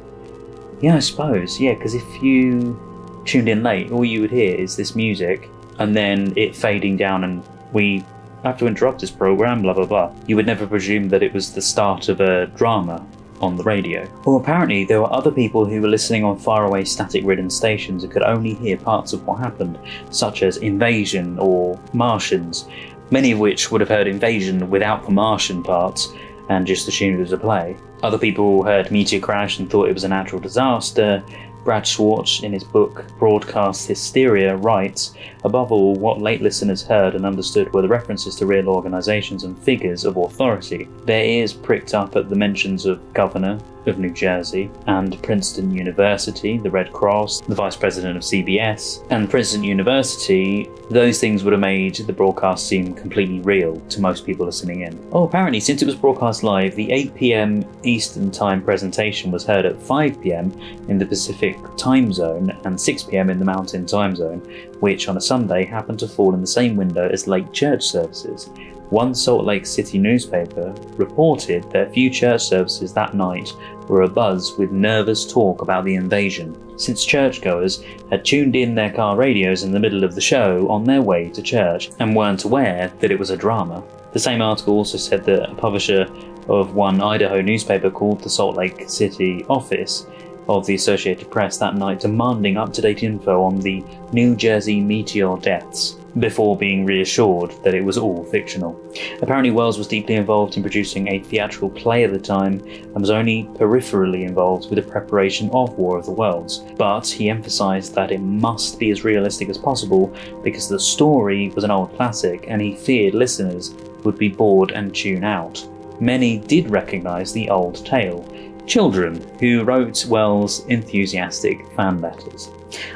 Yeah, I suppose, because if you tuned in late, all you would hear is this music and then it fading down and we have to interrupt this programme, blah blah blah. You would never presume that it was the start of a drama on the radio. Well, apparently there were other people who were listening on faraway static-ridden stations who could only hear parts of what happened, such as invasion or Martians, many of which would have heard invasion without the Martian parts and just assumed it was a play. Other people heard meteor crash and thought it was a natural disaster. Brad Schwartz, in his book Broadcast Hysteria, writes, above all, what late listeners heard and understood were the references to real organisations and figures of authority. Their ears pricked up at the mentions of Governor of New Jersey and Princeton University, the Red Cross, the Vice President of CBS, and Princeton University. Those things would have made the broadcast seem completely real to most people listening in. Oh, apparently, since it was broadcast live, the 8 PM Eastern Time presentation was heard at 5 PM in the Pacific time zone and 6 PM in the Mountain time zone, which on a Sunday happened to fall in the same window as late church services. One Salt Lake City newspaper reported that a few church services that night were abuzz with nervous talk about the invasion, since churchgoers had tuned in their car radios in the middle of the show on their way to church and weren't aware that it was a drama. The same article also said that a publisher of one Idaho newspaper called the Salt Lake City office of the Associated Press that night demanding up-to-date info on the New Jersey meteor deaths, before being reassured that it was all fictional. Apparently Wells was deeply involved in producing a theatrical play at the time and was only peripherally involved with the preparation of War of the Worlds, but he emphasised that it must be as realistic as possible because the story was an old classic and he feared listeners would be bored and tune out. Many did recognise the old tale. Children who wrote Wells enthusiastic fan letters.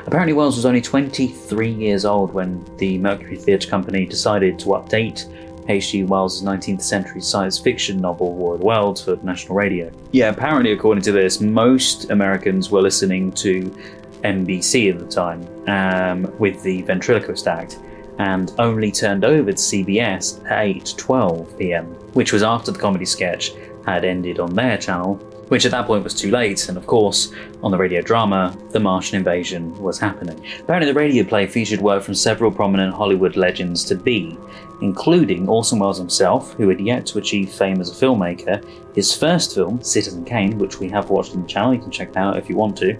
Apparently Wells was only 23 years old when the Mercury Theatre Company decided to update H.G. Wells' 19th century science fiction novel War of the Worlds for national radio. Yeah, apparently according to this, most Americans were listening to NBC at the time with the Ventriloquist Act, and only turned over to CBS at 8:12 PM, which was after the comedy sketch had ended on their channel, which at that point was too late, and of course, on the radio drama, the Martian invasion was happening. Apparently the radio play featured work from several prominent Hollywood legends to be, including Orson Welles himself, who had yet to achieve fame as a filmmaker. His first film, Citizen Kane, which we have watched on the channel, you can check that out if you want to,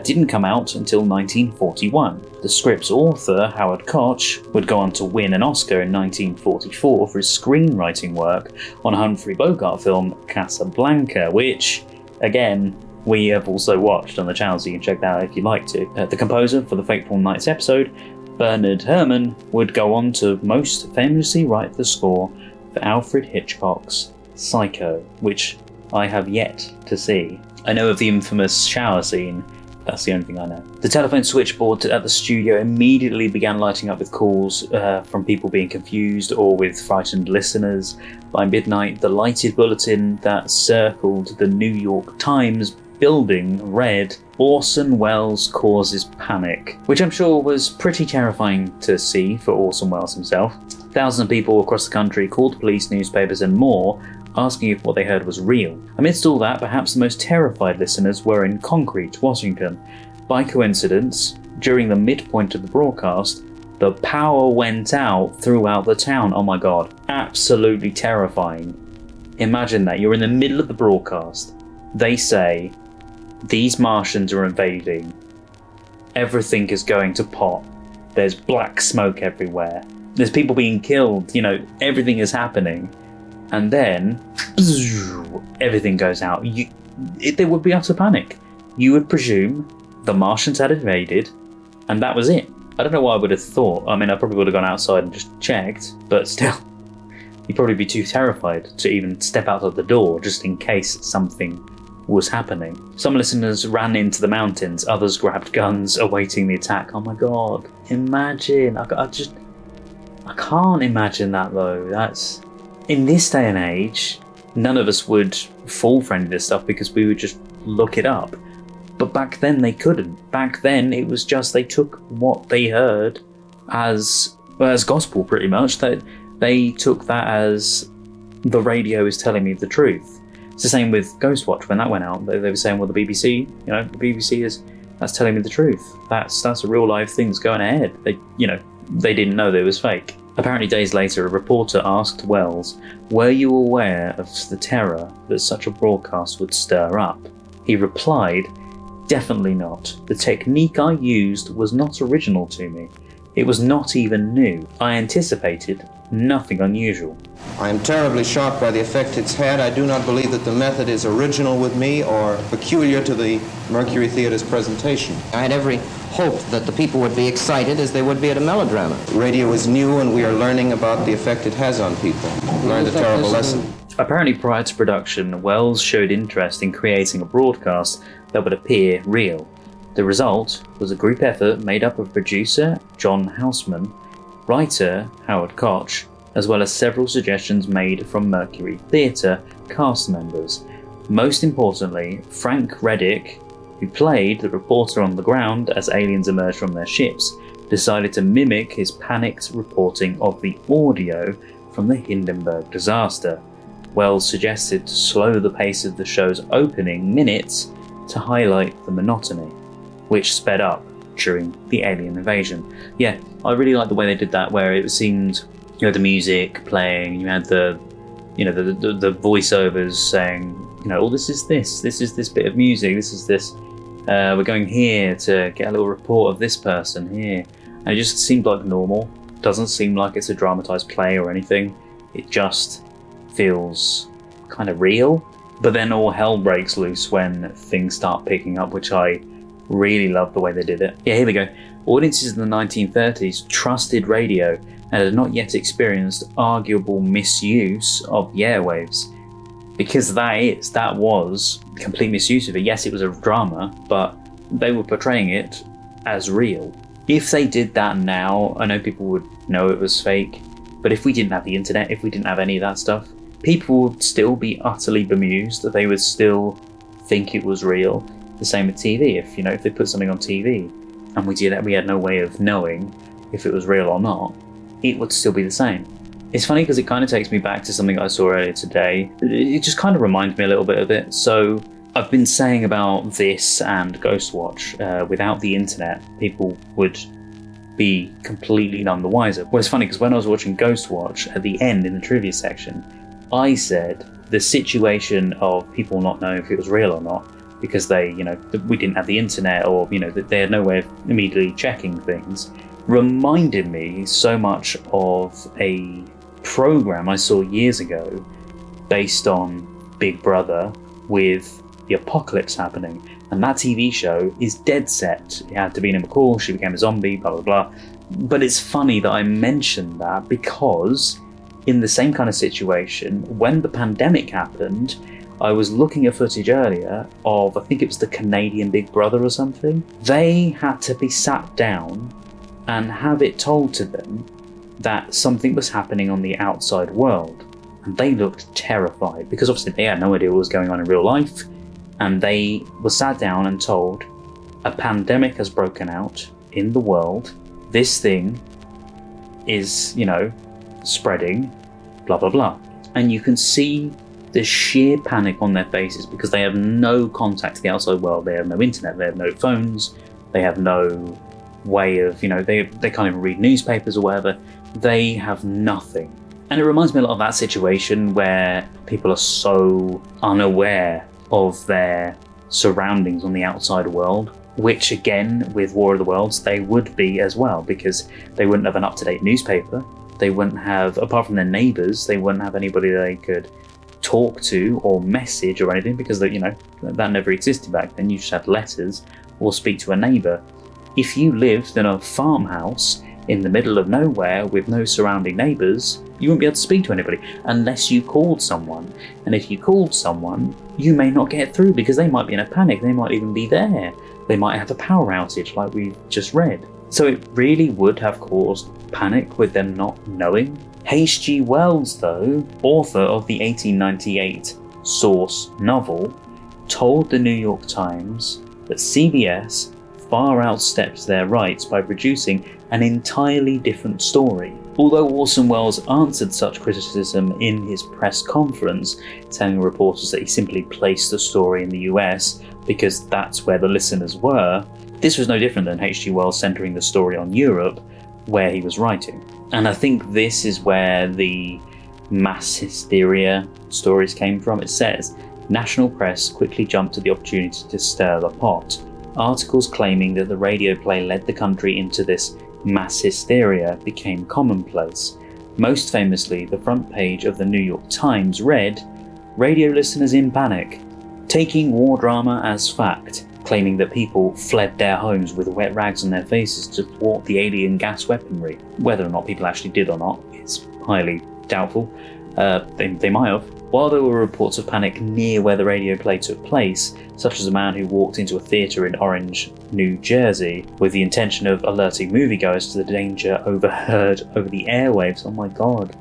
didn't come out until 1941. The script's author, Howard Koch, would go on to win an Oscar in 1944 for his screenwriting work on a Humphrey Bogart film, Casablanca, which, again, we have also watched on the channel, so you can check that out if you'd like to. The composer for the Fateful Nights episode, Bernard Herrmann, would go on to most famously write the score for Alfred Hitchcock's Psycho, which I have yet to see. I know of the infamous shower scene, that's the only thing I know. The telephone switchboard at the studio immediately began lighting up with calls from people being confused or with frightened listeners. By midnight, the lighted bulletin that circled the New York Times building read, "Orson Welles causes panic," which I'm sure was pretty terrifying to see for Orson Welles himself. Thousands of people across the country called police, newspapers and more, asking if what they heard was real. Amidst all that, perhaps the most terrified listeners were in Concrete, Washington. By coincidence, during the midpoint of the broadcast, The power went out throughout the town. Oh my god, absolutely terrifying. Imagine that, you're in the middle of the broadcast. They say, these Martians are invading. Everything is going to pot. There's black smoke everywhere. There's people being killed, you know, everything is happening. And then, everything goes out. There would be utter panic. You would presume the Martians had invaded, and that was it. I don't know what I would have thought. I mean, I probably would have gone outside and just checked, but still, you'd probably be too terrified to even step out of the door just in case something was happening. Some listeners ran into the mountains, others grabbed guns awaiting the attack. Oh my god, imagine. I can't imagine that though. That's, in this day and age, none of us would fall for any of this stuff because we would just look it up. But back then they couldn't. Back then it was just they took what they heard as gospel pretty much. That they took that as the radio is telling me the truth. It's the same with Ghostwatch when that went out. They were saying, well, the BBC, you know, the BBC that's telling me the truth. That's a real live thing that's going ahead. They didn't know that it was fake. Apparently days later, a reporter asked Welles, were you aware of the terror that such a broadcast would stir up? He replied, definitely not. The technique I used was not original to me. It was not even new. I anticipated nothing unusual. I am terribly shocked by the effect it's had. I do not believe that the method is original with me or peculiar to the Mercury Theater's presentation. I had every hope that the people would be excited as they would be at a melodrama. Radio is new and we are learning about the effect it has on people. Learned a terrible lesson. Apparently prior to production, Welles showed interest in creating a broadcast that would appear real. The result was a group effort made up of producer John Houseman, writer Howard Koch, as well as several suggestions made from Mercury Theatre cast members. Most importantly, Frank Reddick, who played the reporter on the ground as aliens emerged from their ships, decided to mimic his panicked reporting of the audio from the Hindenburg disaster. Welles suggested to slow the pace of the show's opening minutes to highlight the monotony, which sped up during the alien invasion. Yeah, I really like the way they did that, where it seemed you had the music playing, you had the voiceovers saying, you know, oh, this is this bit of music, this is this, we're going here to get a little report of this person here. And it just seemed like normal. Doesn't seem like it's a dramatized play or anything. It just feels kind of real. But then all hell breaks loose when things start picking up, which I really love the way they did it. Yeah, here we go. Audiences in the 1930s trusted radio and had not yet experienced arguable misuse of the airwaves. Because that was complete misuse of it. Yes, it was a drama, but they were portraying it as real. If they did that now, I know people would know it was fake, but if we didn't have the internet, if we didn't have any of that stuff, people would still be utterly bemused, that they would still think it was real. The same with TV. If they put something on TV and we had no way of knowing if it was real or not, it would still be the same. It's funny because it kind of takes me back to something I saw earlier today. It just kind of reminds me a little bit of it. So I've been saying about this and Ghostwatch, without the internet, people would be completely none the wiser. Well, it's funny because when I was watching Ghostwatch, at the end in the trivia section, I said the situation of people not knowing if it was real or not, because we didn't have the internet, or they had no way of immediately checking things, reminded me so much of a program I saw years ago based on Big Brother with the apocalypse happening. And that TV show is dead set. It had Davina McCall, she became a zombie, blah, blah, blah. But it's funny that I mentioned that because in the same kind of situation, when the pandemic happened, I was looking at footage earlier of, I think it was the Canadian Big Brother or something. They had to be sat down and have it told to them that something was happening on the outside world. And they looked terrified because obviously they had no idea what was going on in real life. And they were sat down and told, a pandemic has broken out in the world. This thing is, spreading, blah, blah, blah. And you can see the sheer panic on their faces because they have no contact to the outside world. They have no internet, they have no phones, they have no way of, they can't even read newspapers or whatever. They have nothing. And it reminds me a lot of that situation where people are so unaware of their surroundings on the outside world, which again, with War of the Worlds, they would be as well, because they wouldn't have an up-to-date newspaper. They wouldn't have, apart from their neighbours, they wouldn't have anybody they could talk to or message or anything, because that never existed back then. You just had letters or speak to a neighbour. If you lived in a farmhouse in the middle of nowhere with no surrounding neighbours, you wouldn't be able to speak to anybody unless you called someone. And if you called someone, you may not get through because they might be in a panic. They might even be there. They might have a power outage like we've just read. So it really would have caused panic with them not knowing. H.G. Wells, though, author of the 1898 source novel, told the New York Times that CBS far outstepped their rights by producing an entirely different story. Although Orson Welles answered such criticism in his press conference, telling reporters that he simply placed the story in the US because that's where the listeners were, this was no different than H.G. Wells centering the story on Europe, where he was writing. And I think this is where the mass hysteria stories came from. It says, national press quickly jumped at the opportunity to stir the pot. Articles claiming that the radio play led the country into this mass hysteria became commonplace. Most famously, the front page of the New York Times read, "Radio listeners in panic, taking war drama as fact," claiming that people fled their homes with wet rags on their faces to thwart the alien gas weaponry. Whether or not people actually did or not is highly doubtful. They might have. While there were reports of panic near where the radio play took place, such as a man who walked into a theatre in Orange, New Jersey, with the intention of alerting moviegoers to the danger overheard over the airwaves. Oh my god.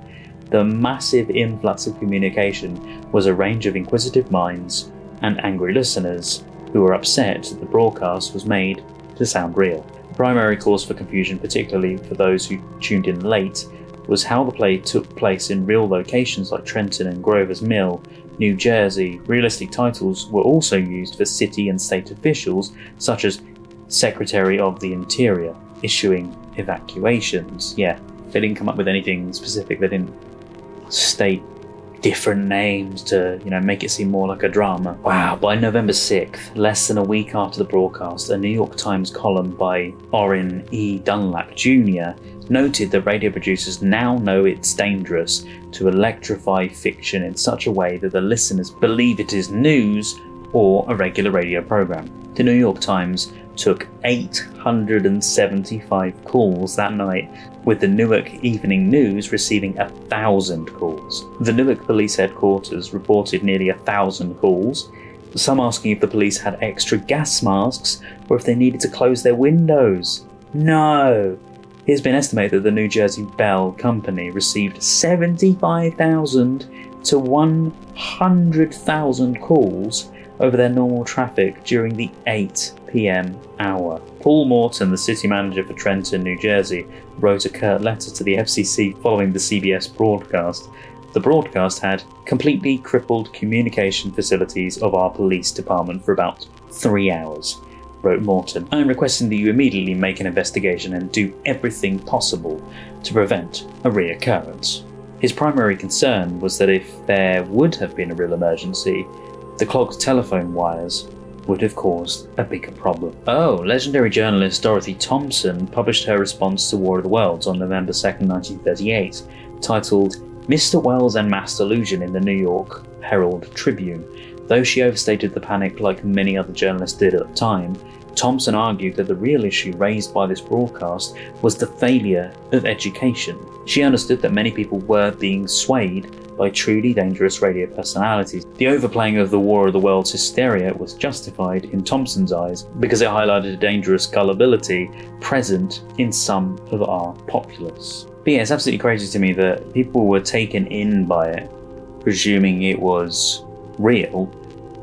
The massive influx of communication was a range of inquisitive minds and angry listeners who were upset that the broadcast was made to sound real. The primary cause for confusion, particularly for those who tuned in late, was how the play took place in real locations like Trenton and Grover's Mill, New Jersey. Realistic titles were also used for city and state officials, such as Secretary of the Interior, issuing evacuations. Yeah, they didn't come up with anything specific. They didn't state different names to, make it seem more like a drama. Wow, by November 6th, less than a week after the broadcast, a New York Times column by Orrin E. Dunlap Jr. noted that radio producers now know it's dangerous to electrify fiction in such a way that the listeners believe it is news or a regular radio program. The New York Times took 875 calls that night, with the Newark Evening News receiving 1,000 calls. The Newark Police Headquarters reported nearly 1,000 calls, some asking if the police had extra gas masks or if they needed to close their windows. No! It has been estimated that the New Jersey Bell Company received 75,000 to 100,000 calls over their normal traffic during the 8 p.m. hour. Paul Morton, the city manager for Trenton, New Jersey, wrote a curt letter to the FCC following the CBS broadcast. The broadcast had completely crippled communication facilities of our police department for about 3 hours, wrote Morton. "I'm requesting that you immediately make an investigation and do everything possible to prevent a reoccurrence." His primary concern was that if there would have been a real emergency, the clogged telephone wires would have caused a bigger problem. Legendary journalist Dorothy Thompson published her response to War of the Worlds on November 2nd, 1938, titled "Mr. Wells and Mass Delusion" in the New York Herald Tribune. Though she overstated the panic like many other journalists did at the time, Thompson argued that the real issue raised by this broadcast was the failure of education. She understood that many people were being swayed by truly dangerous radio personalities. The overplaying of the War of the Worlds hysteria was justified in Thompson's eyes because it highlighted a dangerous gullibility present in some of our populace. But yeah, it's absolutely crazy to me that people were taken in by it, presuming it was real,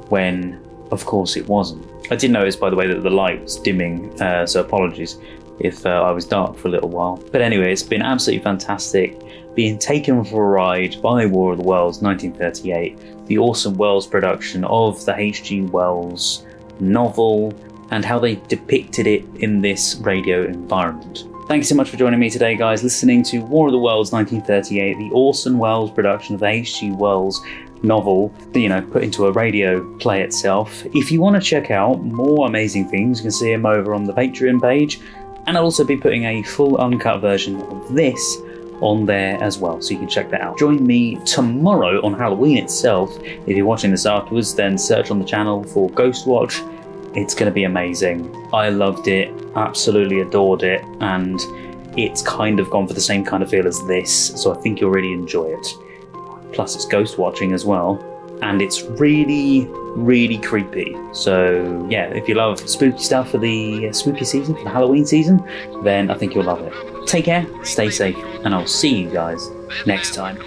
when of course it wasn't. I did notice, by the way, that the light was dimming, so apologies if I was dark for a little while. But anyway, it's been absolutely fantastic being taken for a ride by War of the Worlds 1938, the Orson Welles production of the H.G. Wells novel, and how they depicted it in this radio environment. Thanks so much for joining me today, guys, listening to War of the Worlds 1938, the Orson Welles production of the H.G. Wells novel, you know, put into a radio play itself. If you want to check out more amazing things, you can see them over on the Patreon page, and I'll also be putting a full uncut version of this on there as well, so you can check that out. Join me tomorrow on Halloween itself. If you're watching this afterwards, then search on the channel for Ghost Watch. It's going to be amazing. I loved it, absolutely adored it, and it's kind of gone for the same kind of feel as this, so I think you'll really enjoy it. Plus it's ghost watching as well, and it's really, really creepy. So yeah, if you love spooky stuff for the spooky season, for the Halloween season, then I think you'll love it. Take care, stay safe, and I'll see you guys next time.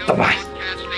Bye-bye.